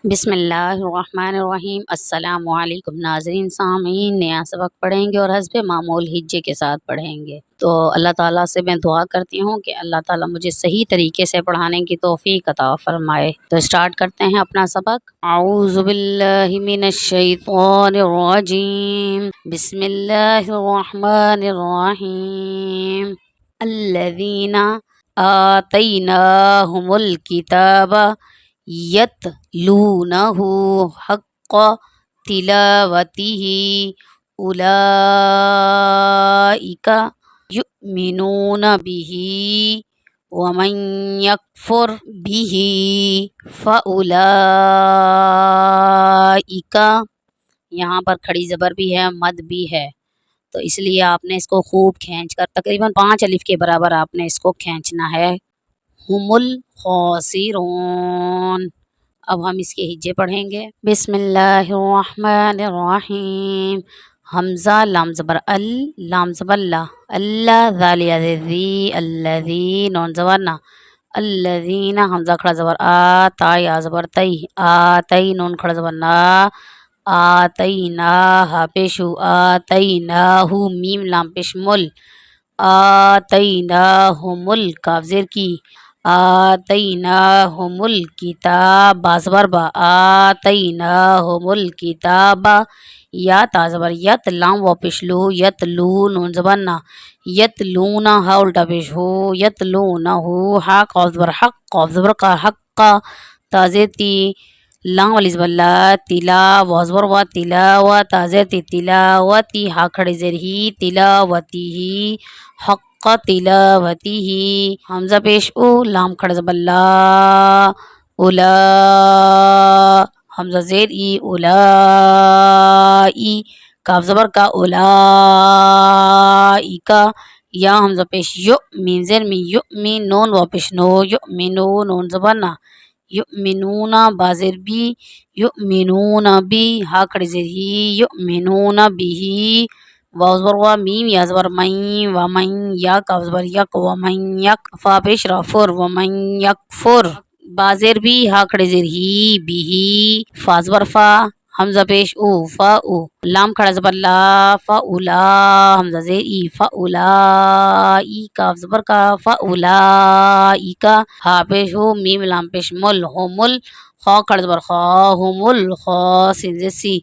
بسم اللہ الرحمن الرحیم۔ السلام علیکم ناظرین سامعین، نیا سبق پڑھیں گے اور حسب معمول ہجے کے ساتھ پڑھیں گے۔ تو اللہ تعالیٰ سے میں دعا کرتی ہوں کہ اللہ تعالیٰ مجھے صحیح طریقے سے پڑھانے کی توفیق عطا فرمائے۔ تو سٹارٹ کرتے ہیں اپنا سبق۔ اعوذ باللہ من الشیطان الرجیم، بسم اللہ الرحمن الرحیم۔ الذین آتیناہم الکتاب یتلونہ حق تلاوتہ اولئک یؤمنون بہ ومن یکفر بہ فاولئک، یہاں پر کھڑی زبر بھی ہے، مد بھی ہے، تو اس لیے آپ نے اس کو خوب کھینچ کر تقریباً 5 الف کے برابر آپ نے اس کو کھینچنا ہے۔ ہم الخاسرون۔ اب ہم اس کے ہجے پڑھیں گے۔ بسم اللہ الرحمن الرحیم۔ حمزہ لام زبر ال، لام زبر لا، اللہ ذال ذی، الذی نون زبر نا، الذین حمزہ کھڑا زبر آ، تا یا زبر تی، آتی نون کھڑا زبر نا، آتینا ہا پیشو، آتیناہو میم لام پیش مل، آتیناہم کاف زیر کی، آتیناہم الکتاب با زبر با، آتیناہم الکتاب، یا تا زبر یت لام و پیش لو، یتلو نون زبر نا، یتلونا ہا الٹا پیش ہو، یتلونہو ہا قاف زبر حق، قاف زبر کا حق کا، تا زیر تی لام والی زبر لا، تلا و زبر و تلاوہ، تا زیر تی تلاوتی ہا کھڑی زیر ہی، تلاوتی ہی حق تلاوتی ہی، حمزہ پیش او، لام کھڑا زبر لا، اولا حمزہ زیر ای، اولائی کاف زبر کا، اولائکا، یا حمزہ پیش یو، میم زیر می، یؤمن نون و پیش نو، یؤمنو نون زبر نا، یؤمنون با زیر بی، یؤمنون بی ہا کھڑی زیر ہی، یؤمنون بہی، واو زبر وا، میم یا زبر مین، ومن یا کاف زبر یک، ومن یک فا پیش را فر، ومن یکفر با زیر بی ہا کھڑی زیر ہی، بیہی فا زبر فا، حمزہ پیش او، فا او لام کھڑا زبر لا، فا اولا حمزہ زیر ای، فا اولائی کاف زبر کا، فا اولائکا ہا پیش ہو، میم لام پیش مل، ہومل خا کھڑا زبر خا، ہم الخاسر سی،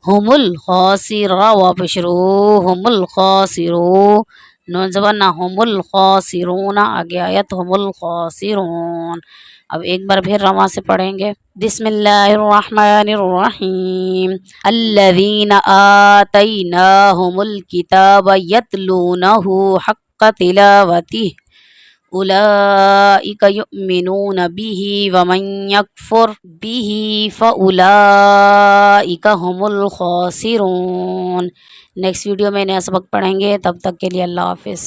ہم الخاسر را وا پیش رو، ہم الخاسرو نون زبر نا، ہم الخاسرون، آگے آیت ہم الخاسرون۔ اب ایک بار پھر رواں سے پڑھیں گے۔ بسم اللہ الرحمن الرحیم۔ الذین آتیناہم الکتاب یتلونہ حق تلاوتہ اولئک یؤمنون بہ ومن یکفر بہ فاولئک هم الخاسرون۔ نیکسٹ ویڈیو میں نیا سبق پڑھیں گے، تب تک کے لیے اللہ حافظ۔